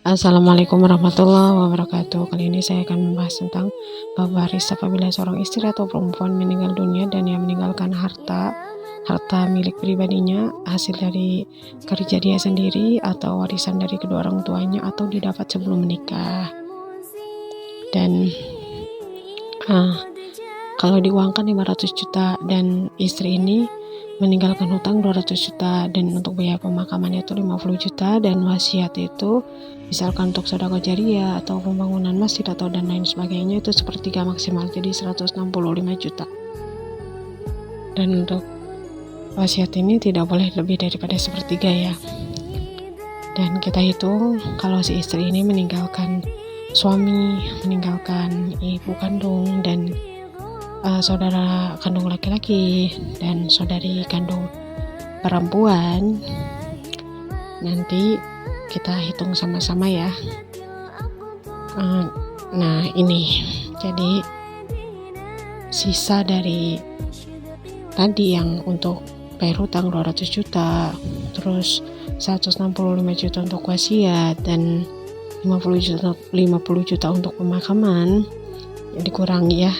Assalamualaikum warahmatullahi wabarakatuh. Kali ini saya akan membahas tentang bab waris apabila seorang istri atau perempuan meninggal dunia dan ia meninggalkan harta milik pribadinya, hasil dari kerja dia sendiri atau warisan dari kedua orang tuanya atau didapat sebelum menikah. Dan kalau diuangkan 500 juta dan istri ini meninggalkan hutang 200 juta dan untuk biaya pemakamannya itu 50 juta dan wasiat itu misalkan untuk sedekah jariah atau pembangunan masjid atau dan lain sebagainya itu sepertiga maksimal, jadi 165 juta. Dan untuk wasiat ini tidak boleh lebih daripada sepertiga ya. Dan kita hitung kalau si istri ini meninggalkan suami, meninggalkan ibu kandung dan saudara kandung laki-laki dan saudari kandung perempuan, nanti kita hitung sama-sama ya. Nah ini jadi sisa dari tadi yang untuk bayar hutang 200 juta, terus 165 juta untuk wasiat dan 50 juta untuk pemakaman, dikurangi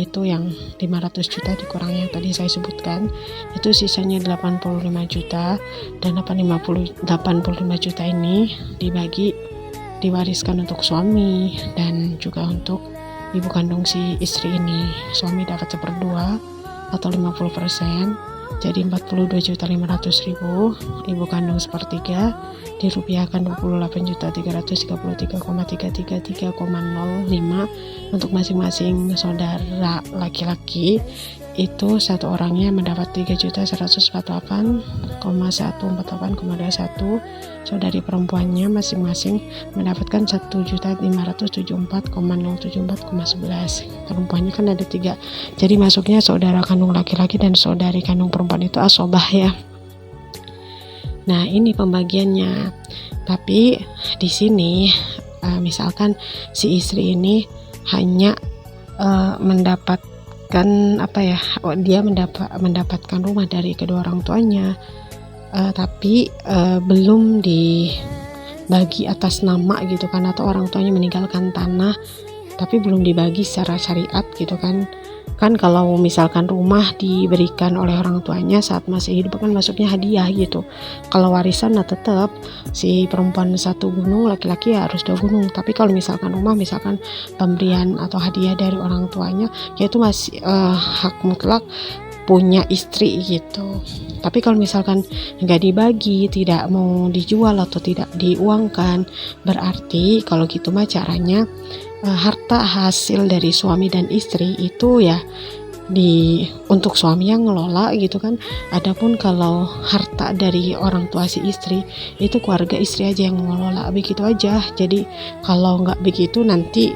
itu yang 500 juta dikurangi yang tadi saya sebutkan, itu sisanya 85 juta. Dan 85 juta ini diwariskan untuk suami dan juga untuk ibu kandung si istri ini. Suami dapat 1/2 atau 50%, jadi 42.500.000, ibu kandung 1/3, dirupiahkan 28.333,333,05 untuk masing-masing saudara laki-laki. Itu satu orangnya mendapat 3.148,148,21, saudari perempuannya masing-masing mendapatkan 1.574,074,11. perempuannya kan ada 3, jadi masuknya saudara kandung laki-laki dan saudari kandung perempuan itu asobah ya. Nah ini pembagiannya. Tapi di sini misalkan si istri ini hanya mendapatkan dia mendapatkan rumah dari kedua orang tuanya, tapi belum dibagi atas nama gitu kan, atau orang tuanya meninggalkan tanah tapi belum dibagi secara syariat gitu kan. Kalau misalkan rumah diberikan oleh orang tuanya saat masih hidup kan masuknya hadiah gitu. Kalau warisan tetap si perempuan 1 gunung, laki-laki ya harus 2 gunung. Tapi kalau misalkan rumah, misalkan pemberian atau hadiah dari orang tuanya, yaitu masih hak mutlak punya istri gitu. Tapi kalau misalkan nggak dibagi, tidak mau dijual atau tidak diuangkan, berarti kalau gitu mah caranya harta hasil dari suami dan istri itu ya untuk suami yang ngelola gitu kan. Adapun kalau harta dari orang tua si istri itu keluarga istri aja yang mengelola, begitu aja. Jadi kalau nggak begitu nanti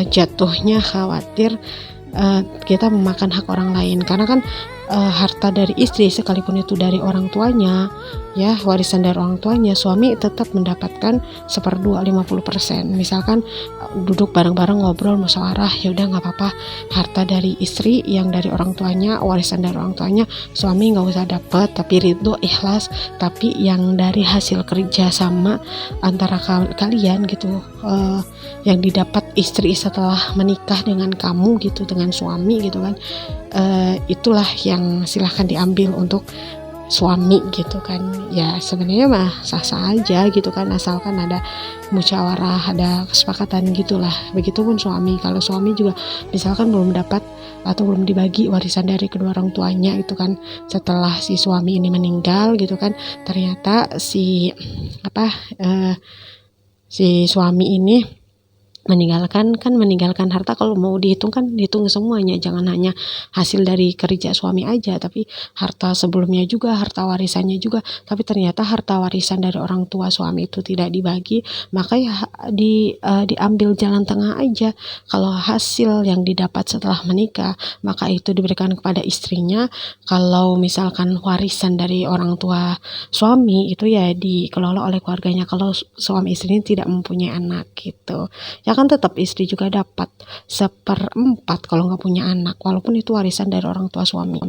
jatuhnya khawatir kita memakan hak orang lain, karena kan harta dari istri sekalipun itu dari orang tuanya ya, warisan dari orang tuanya, suami tetap mendapatkan 1/2 50%. Misalkan duduk bareng-bareng ngobrol musyawarah, ya udah nggak apa-apa, harta dari istri yang dari orang tuanya, warisan dari orang tuanya suami nggak usah dapat, tapi ridho ikhlas, tapi yang dari hasil kerja sama antara kalian gitu, yang didapat istri setelah menikah dengan kamu gitu, dengan suami gitu kan, itulah yang silahkan diambil untuk suami gitu kan. Ya sebenarnya mah sah-sah aja gitu kan, asalkan ada musyawarah, ada kesepakatan gitulah. Begitupun suami, kalau suami juga misalkan belum dapat atau belum dibagi warisan dari kedua orang tuanya gitu kan, setelah si suami ini meninggal gitu kan, ternyata si suami ini meninggalkan harta. Kalau mau dihitung kan dihitung semuanya, jangan hanya hasil dari kerja suami aja, tapi harta sebelumnya juga, harta warisannya juga. Tapi ternyata harta warisan dari orang tua suami itu tidak dibagi, maka ya diambil jalan tengah aja. Kalau hasil yang didapat setelah menikah, maka itu diberikan kepada istrinya. Kalau misalkan warisan dari orang tua suami itu ya dikelola oleh keluarganya, kalau suami istri ini tidak mempunyai anak gitu ya kan, tetap istri juga dapat 1/4 kalau nggak punya anak, walaupun itu warisan dari orang tua suami.